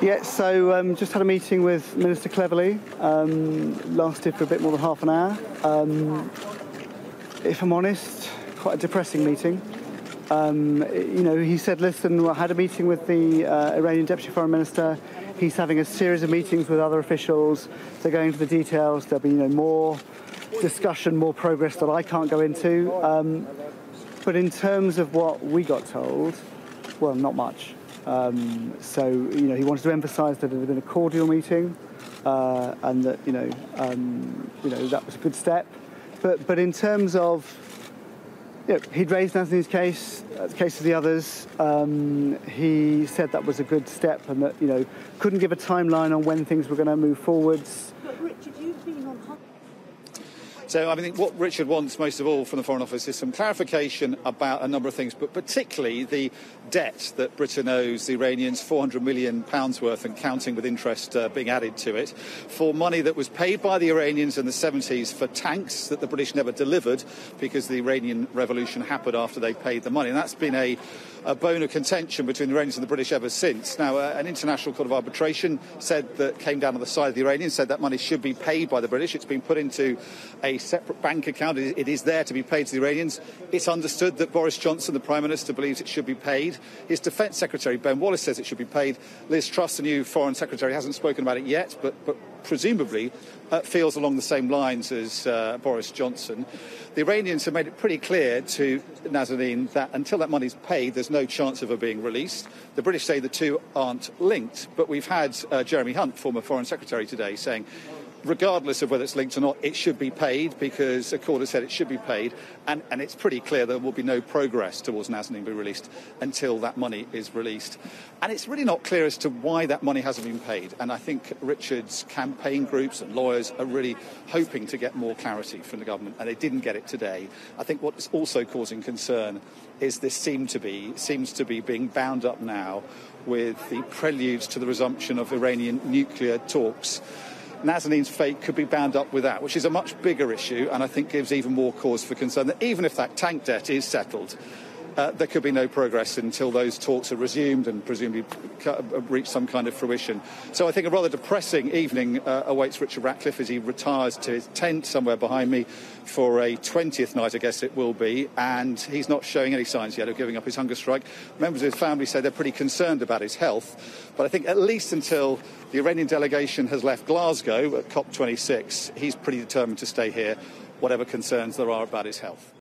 Yeah, so just had a meeting with Minister Cleverly, lasted for a bit more than half an hour. If I'm honest, quite a depressing meeting. He said, listen, I had a meeting with the Iranian Deputy Foreign Minister. He's having a series of meetings with other officials. They're going into the details. There'll be more discussion, more progress that I can't go into. But in terms of what we got told, well, not much. He wanted to emphasise that it had been a cordial meeting, and that that was a good step. But in terms of, he'd raised Nazanin's case, the case of the others. He said that was a good step, and that couldn't give a timeline on when things were going to move forwards. But Richard, you've been on. So I think what Richard wants most of all from the Foreign Office is some clarification about a number of things, but particularly the debt that Britain owes the Iranians, £400 million worth and counting, with interest being added to it, for money that was paid by the Iranians in the 70s for tanks that the British never delivered because the Iranian revolution happened after they paid the money. And that's been a bone of contention between the Iranians and the British ever since. Now, an international court of arbitration came down on the side of the Iranians, said that money should be paid by the British. It's been put into a separate bank account. It is there to be paid to the Iranians. It's understood that Boris Johnson, the Prime Minister, believes it should be paid. His Defence Secretary, Ben Wallace, says it should be paid. Liz Truss, the new Foreign Secretary, hasn't spoken about it yet, but presumably feels along the same lines as Boris Johnson. The Iranians have made it pretty clear to Nazanin that until that money's paid, there's no chance of her being released. The British say the two aren't linked, but we've had Jeremy Hunt, former Foreign Secretary, today saying, regardless of whether it's linked or not, it should be paid because a court has said it should be paid, and it's pretty clear there will be no progress towards Nazanin being released until that money is released. And it's really not clear as to why that money hasn't been paid, and I think Richard's campaign groups and lawyers are really hoping to get more clarity from the government, and they didn't get it today. I think what is also causing concern is this seems to be being bound up now with the preludes to the resumption of Iranian nuclear talks. Nazanin's fate could be bound up with that, which is a much bigger issue, and I think gives even more cause for concern that even if that tank debt is settled, there could be no progress until those talks are resumed and presumably reach some kind of fruition. So I think a rather depressing evening awaits Richard Ratcliffe as he retires to his tent somewhere behind me for a 20th night, I guess it will be, and he's not showing any signs yet of giving up his hunger strike. Members of his family say they're pretty concerned about his health, but I think at least until the Iranian delegation has left Glasgow at COP26, he's pretty determined to stay here, whatever concerns there are about his health.